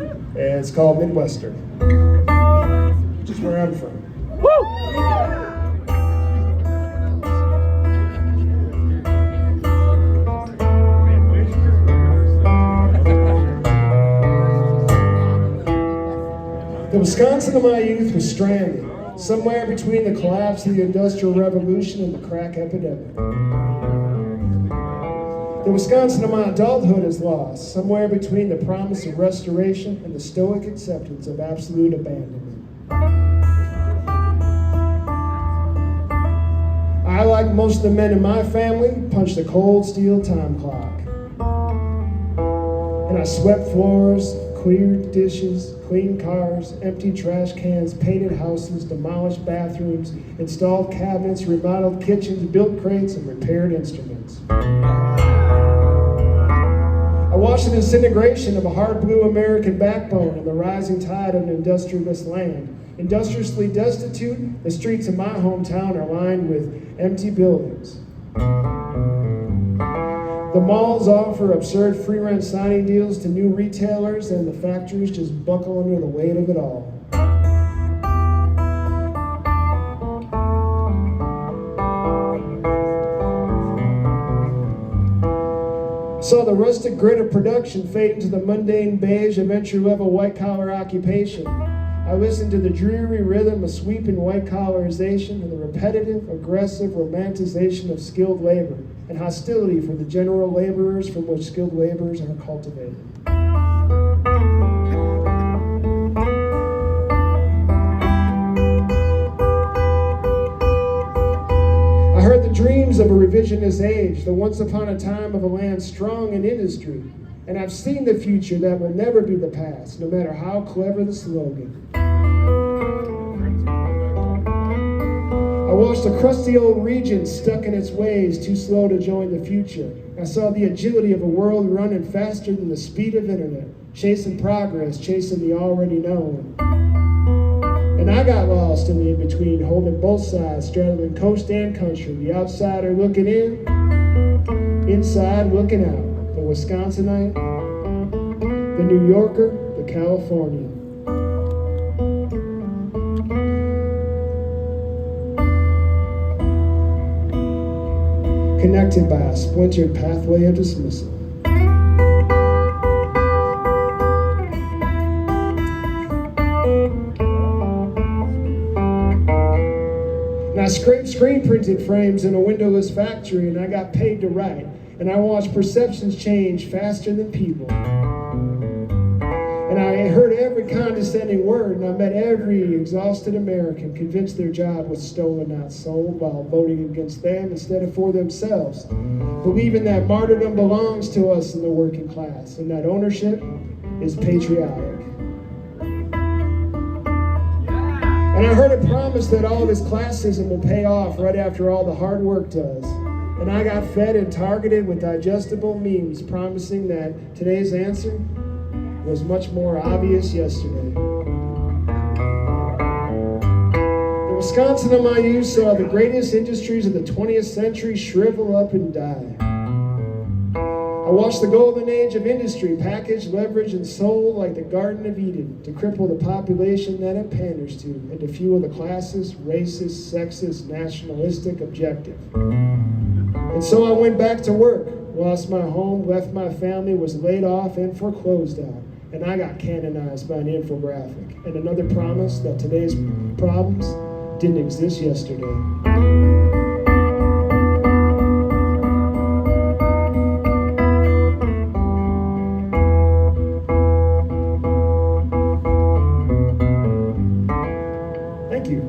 And it's called Midwestern, which is where I'm from. The Wisconsin of my youth was stranded, somewhere between the collapse of the Industrial Revolution and the crack epidemic. The Wisconsin of my adulthood is lost, somewhere between the promise of restoration and the stoic acceptance of absolute abandonment. I, like most of the men in my family, punched a cold steel time clock. And I swept floors, cleared dishes, cleaned cars, emptied trash cans, painted houses, demolished bathrooms, installed cabinets, remodeled kitchens, built crates, and repaired instruments. I watched the disintegration of a hard blue American backbone and the rising tide of an industrialist land. Industriously destitute, the streets of my hometown are lined with empty buildings. The malls offer absurd free rent signing deals to new retailers, and the factories just buckle under the weight of it all. Saw the rustic grit of production fade into the mundane beige of entry-level white-collar occupation. I listened to the dreary rhythm of sweeping white-collarization and the repetitive, aggressive romanticization of skilled labor and hostility for the general laborers from which skilled laborers are cultivated. I heard the dreams of a revisionist age, the once upon a time of a land strong in industry, and I've seen the future that will never be the past, no matter how clever the slogan. I watched a crusty old region stuck in its ways, too slow to join the future. I saw the agility of a world running faster than the speed of internet, chasing progress, chasing the already known. And I got lost in the in-between, holding both sides, straddling coast and country, the outsider looking in, inside looking out, the Wisconsinite, the New Yorker, the Californian. Connected by a splintered pathway of dismissal. And I scraped screen printed frames in a windowless factory, and I got paid to write, and I watched perceptions change faster than people. And I heard every condescending word, and I met every exhausted American convinced their job was stolen, not sold, while voting against them instead of for themselves, believing that martyrdom belongs to us in the working class, and that ownership is patriotic. And I heard a promise that all this classism will pay off right after all the hard work does. And I got fed and targeted with digestible memes promising that today's answer was much more obvious yesterday. The Wisconsin of my youth saw the greatest industries of the 20th century shrivel up and die. I watched the golden age of industry packaged, leveraged, and sold like the Garden of Eden to cripple the population that it panders to and to fuel the classist, racist, sexist, nationalistic objective. And so I went back to work, lost my home, left my family, was laid off and foreclosed on. And I got canonized by an infographic and another promise that today's problems didn't exist yesterday. Thank you.